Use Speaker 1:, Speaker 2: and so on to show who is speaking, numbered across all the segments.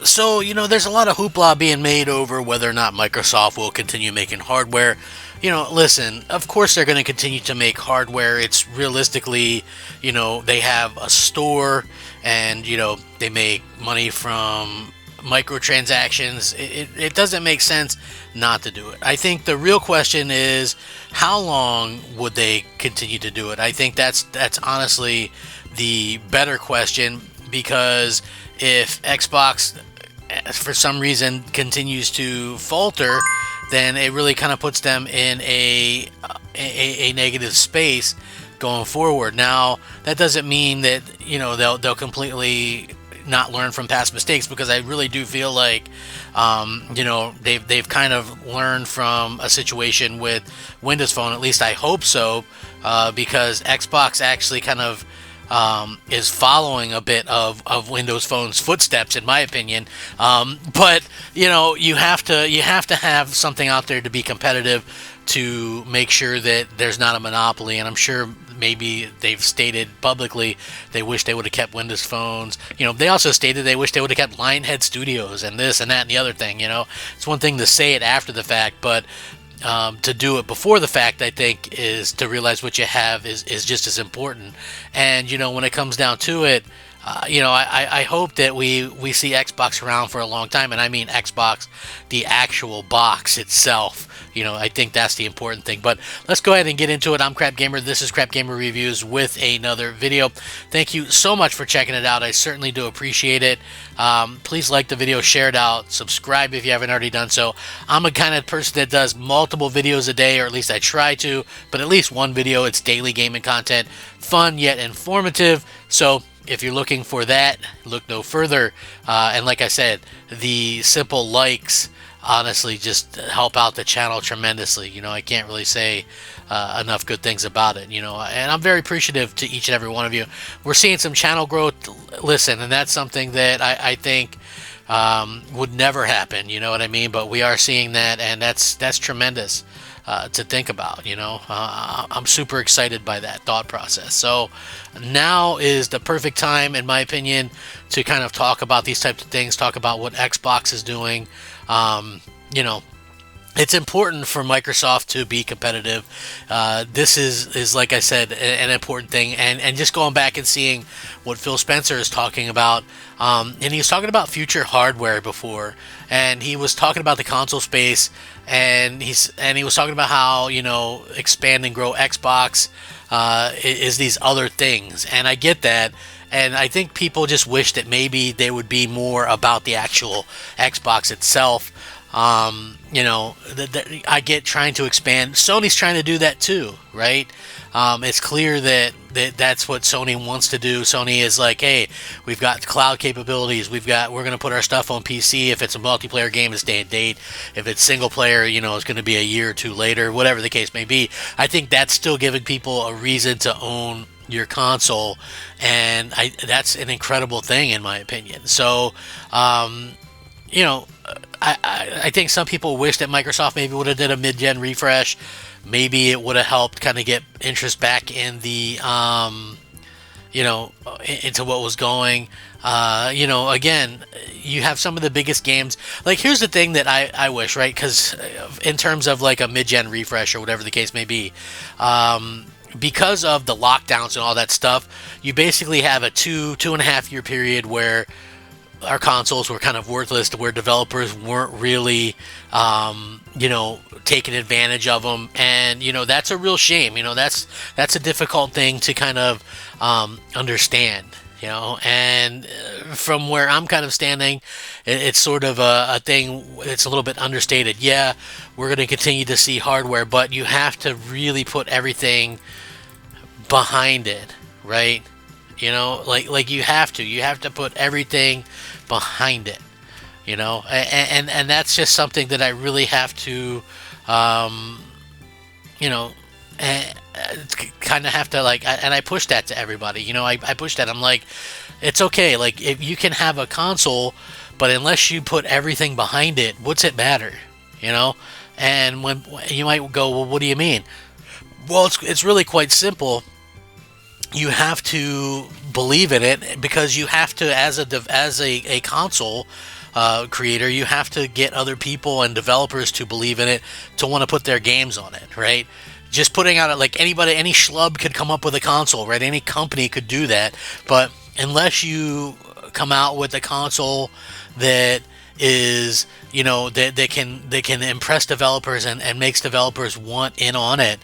Speaker 1: So, there's a lot of hoopla being made over whether or not Microsoft will continue making hardware. Listen, of course they're going to continue to make hardware. It's realistically, they have a store and, they make money from microtransactions. It doesn't make sense not to do it. I think the real question is how long would they continue to do it? I think that's honestly the better question, because if Xbox for some reason continues to falter, then it really kind of puts them in a negative space going forward. Now, that doesn't mean that they'll completely not learn from past mistakes, because I really do feel like they've kind of learned from a situation with Windows Phone. At least I hope so, because Xbox actually kind of is following a bit of Windows Phone's footsteps, in my opinion. But you have to have something out there to be competitive, to make sure that there's not a monopoly. And I'm sure maybe they've stated publicly they wish they would have kept Windows Phones. They also stated they wish they would have kept Lionhead Studios and this and that and the other thing. It's one thing to say it after the fact, but to do it before the fact, I think, is to realize what you have is just as important. And when it comes down to it, I hope that we see Xbox around for a long time, and I mean Xbox, the actual box itself. I think that's the important thing. But let's go ahead and get into it. I'm Crap Gamer. This is Crap Gamer Reviews with another video. Thank you so much for checking it out. I certainly do appreciate it. Please like the video, share it out, subscribe if you haven't already done so. I'm a kind of person that does multiple videos a day, or at least I try to, but at least one video. It's daily gaming content, fun yet informative. So if you're looking for that, look no further. And like I said, the simple likes honestly just help out the channel tremendously. I can't really say enough good things about it, and I'm very appreciative to each and every one of you. We're seeing some channel growth, listen, and that's something that I think would never happen, you know what I mean? But we are seeing that, and that's tremendous to think about. I'm super excited by that thought process. So now is the perfect time, in my opinion, to kind of talk about these types of things, talk about what Xbox is doing. It's important for Microsoft to be competitive. This is like I said, an important thing. And just going back and seeing what Phil Spencer is talking about, and he was talking about future hardware before, and he was talking about the console space, and he was talking about how expand and grow Xbox is these other things, and I get that. And I think people just wish that maybe they would be more about the actual Xbox itself. I get trying to expand. Sony's trying to do that too, right? It's clear that that's what Sony wants to do. Sony is like, hey, we've got cloud capabilities. We're going to put our stuff on PC. If it's a multiplayer game, it's day and date. If it's single player, it's going to be a year or two later, whatever the case may be. I think that's still giving people a reason to own your console, and that's an incredible thing, in my opinion. So, I think some people wish that Microsoft maybe would have did a mid-gen refresh. Maybe it would have helped kind of get interest back in the, into what was going. Again, you have some of the biggest games. Like, here's the thing that I wish, right? Because in terms of like a mid-gen refresh or whatever the case may be, because of the lockdowns and all that stuff, you basically have a 2.5 year period where our consoles were kind of worthless, to where developers weren't really, taking advantage of them. And, that's a real shame. That's a difficult thing to kind of understand, and from where I'm kind of standing, it's sort of a thing. It's a little bit understated. Yeah, we're going to continue to see hardware, but you have to really put everything behind it, right? Like you have to put everything behind it, and that's just something that I really have to, kind of have to and I push that to everybody. I push that. I'm like, it's okay. Like, if you can have a console, but unless you put everything behind it, what's it matter? And when you might go, well, what do you mean? Well, it's really quite simple. You have to believe in it, because you have to, as a console, creator, you have to get other people and developers to believe in it, to want to put their games on it, right? Just putting out like anybody, any schlub could come up with a console, right? Any company could do that, but unless you come out with a console that is, that can impress developers and makes developers want in on it,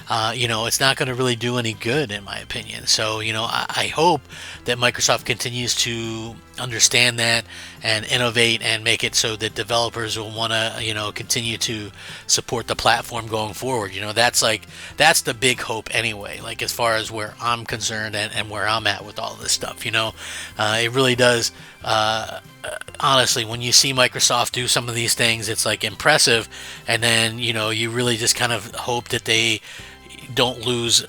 Speaker 1: it's not going to really do any good, in my opinion. So, I hope that Microsoft continues to understand that and innovate and make it so that developers will want to, continue to support the platform going forward. That's the big hope anyway, like as far as where I'm concerned and where I'm at with all this stuff. It really does. Honestly, when you see Microsoft do some of these things, it's like impressive, and then you really just kind of hope that they don't lose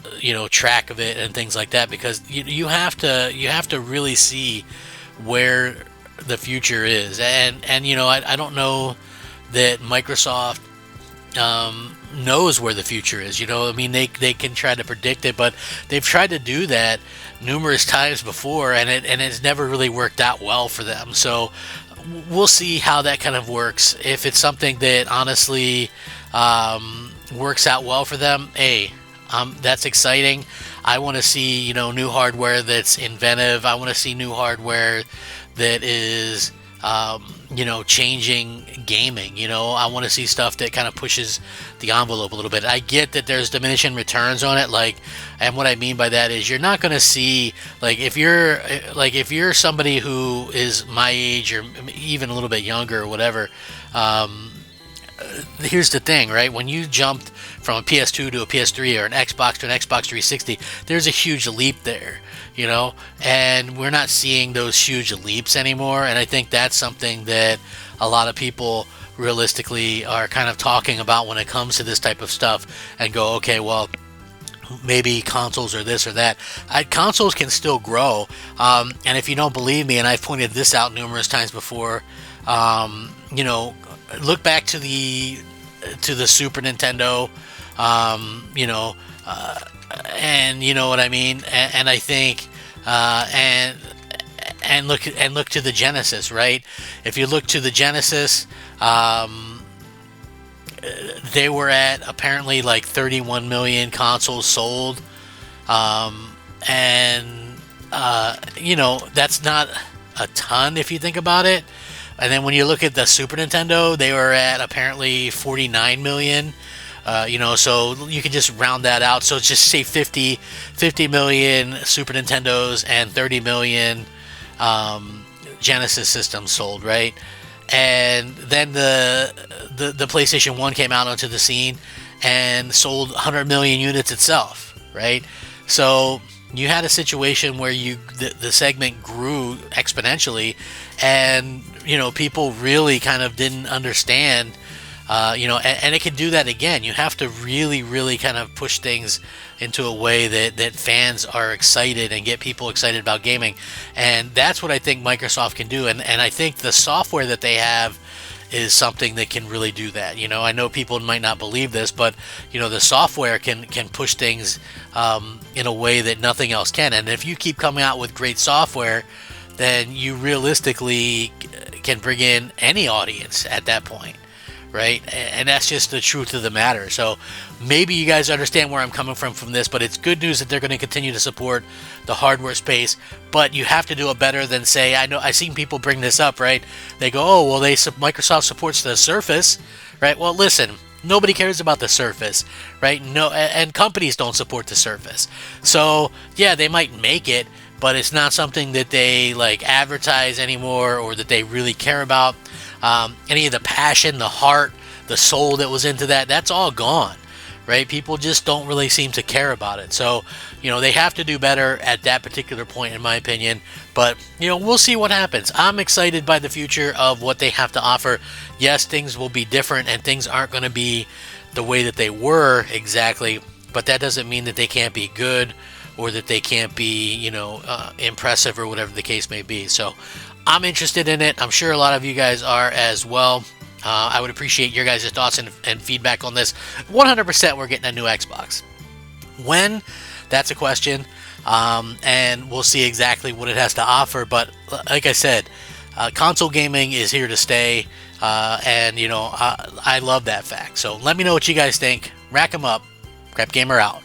Speaker 1: track of it and things like that, because you have to really see where the future is, and I don't know that Microsoft knows where the future is. I mean, they can try to predict it, but they've tried to do that numerous times before, and it's never really worked out well for them. So we'll see how that kind of works. If it's something that honestly works out well for them, that's exciting. I want to see new hardware that's inventive. I want to see new hardware that is changing gaming. I want to see stuff that kind of pushes the envelope a little bit. I get that there's diminishing returns on it, and what I mean by that is you're not going to see, if you're somebody who is my age or even a little bit younger or whatever. Here's the thing, right? When you jumped from a PS2 to a PS3 or an Xbox to an Xbox 360, there's a huge leap there, and we're not seeing those huge leaps anymore. And I think that's something that a lot of people realistically are kind of talking about when it comes to this type of stuff, and go, okay, well, maybe consoles or this or that. Consoles can still grow, and if you don't believe me, and I've pointed this out numerous times before, look back to the Super Nintendo, and you know what I mean. And I think, and look to the Genesis, right? If you look to the Genesis, they were at apparently like 31 million consoles sold, and that's not a ton if you think about it. And then when you look at the Super Nintendo, they were at apparently 49 million. So you can just round that out. So just say 50 million Super Nintendos and 30 million Genesis systems sold, right? And then the PlayStation 1 came out onto the scene and sold 100 million units itself, right? So you had a situation where the segment grew exponentially, and people really kind of didn't understand, and it can do that again. You have to really, really kind of push things into a way that fans are excited and get people excited about gaming, and that's what I think Microsoft can do, and I think the software that they have is something that can really do that. I know people might not believe this, but the software can push things in a way that nothing else can. And if you keep coming out with great software, then you realistically can bring in any audience at that point, right? And that's just the truth of the matter. So maybe you guys understand where I'm coming from this, but it's good news that they're going to continue to support the hardware space. But you have to do it better than, say, I've seen people bring this up, right? They go, oh, well, Microsoft supports the Surface, right? Well, listen, nobody cares about the Surface, right? No, and companies don't support the Surface. So yeah, they might make it, but it's not something that they advertise anymore, or that they really care about. Any of the passion, the heart, the soul that was into that's all gone, right? People just don't really seem to care about it. So, they have to do better at that particular point, in my opinion. But, we'll see what happens. I'm excited by the future of what they have to offer. Yes, things will be different, and things aren't going to be the way that they were exactly, but that doesn't mean that they can't be good, or that they can't be, impressive, or whatever the case may be. So I'm interested in it. I'm sure a lot of you guys are as well. I would appreciate your guys' thoughts and feedback on this. 100% we're getting a new Xbox. When? That's a question. And we'll see exactly what it has to offer. But like I said, Console gaming is here to stay, and I love that fact. So let me know what you guys think. Rack 'em up. Crap Gamer out.